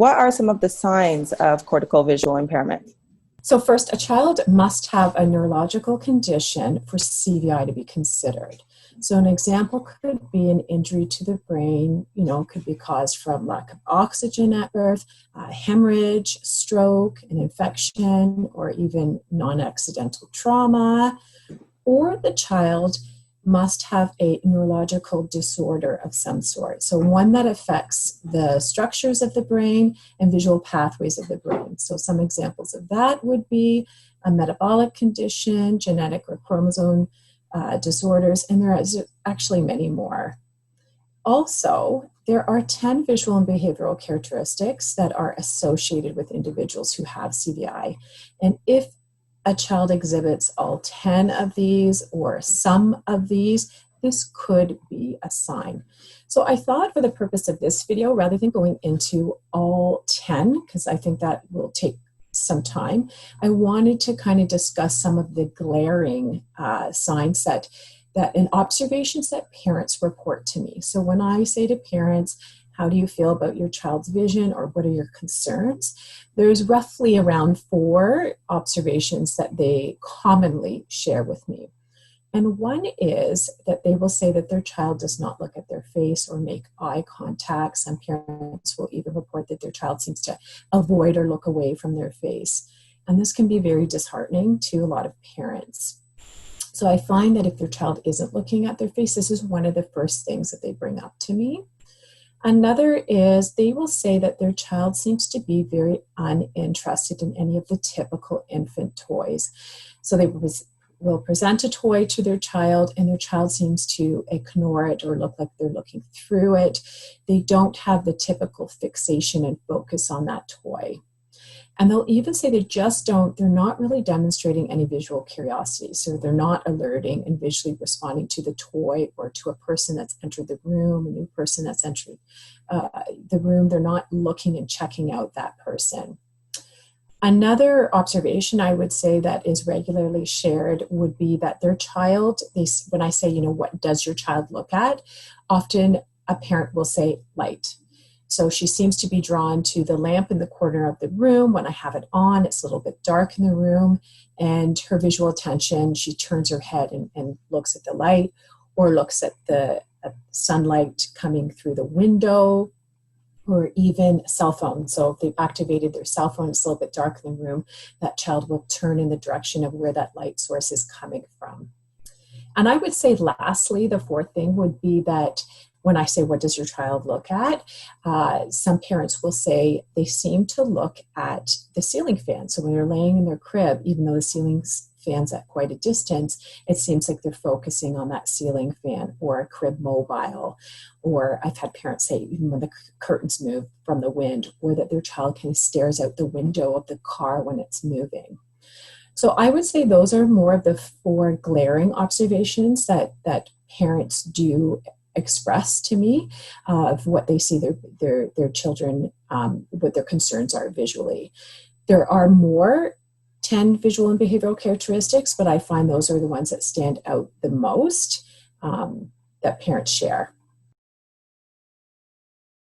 what are some of the signs of cortical visual impairment? So first, a child must have a neurological condition for CVI to be considered. So an example could be an injury to the brain, could be caused from lack of oxygen at birth, hemorrhage, stroke, an infection, or even non-accidental trauma. Or the child must have a neurological disorder of some sort. So one that affects the structures of the brain and visual pathways of the brain. So some examples of that would be a metabolic condition, genetic or chromosome disorders, and there is actually many more. Also, there are 10 visual and behavioral characteristics that are associated with individuals who have CVI. And if a child exhibits all 10 of these or some of these, this could be a sign. So I thought for the purpose of this video, rather than going into all 10, because I think that will take some time, I wanted to kind of discuss some of the glaring signs that and observations that parents report to me. So when I say to parents, how do you feel about your child's vision, or what are your concerns? There's roughly around 4 observations that they commonly share with me. And one is that they will say that their child does not look at their face or make eye contact. Some parents will even report that their child seems to avoid or look away from their face. And this can be very disheartening to a lot of parents. So I find that if their child isn't looking at their face, this is one of the first things that they bring up to me. Another is they will say that their child seems to be very uninterested in any of the typical infant toys. So they will present a toy to their child, and their child seems to ignore it or look like they're looking through it. They don't have the typical fixation and focus on that toy. And they'll even say they're not really demonstrating any visual curiosity. So they're not alerting and visually responding to the toy or to a person that's entered the room, a new person that's entered the room. They're not looking and checking out that person. Another observation I would say that is regularly shared would be that their child, when I say, what does your child look at? Often a parent will say light. So she seems to be drawn to the lamp in the corner of the room. When I have it on, it's a little bit dark in the room, and her visual attention, she turns her head and looks at the light, or looks at the sunlight coming through the window, or even cell phone. So if they've activated their cell phone, it's a little bit dark in the room, that child will turn in the direction of where that light source is coming from. And I would say lastly, the 4th thing would be that when I say, what does your child look at? Some parents will say they seem to look at the ceiling fan. So when they're laying in their crib, even though the ceiling fan's at quite a distance, it seems like they're focusing on that ceiling fan or a crib mobile. Or I've had parents say, even when the curtains move from the wind, or that their child kind of stares out the window of the car when it's moving. So I would say those are more of the 4 glaring observations that parents do express to me of what they see their children, what their concerns are visually. There are more 10 visual and behavioral characteristics, but I find those are the ones that stand out the most that parents share.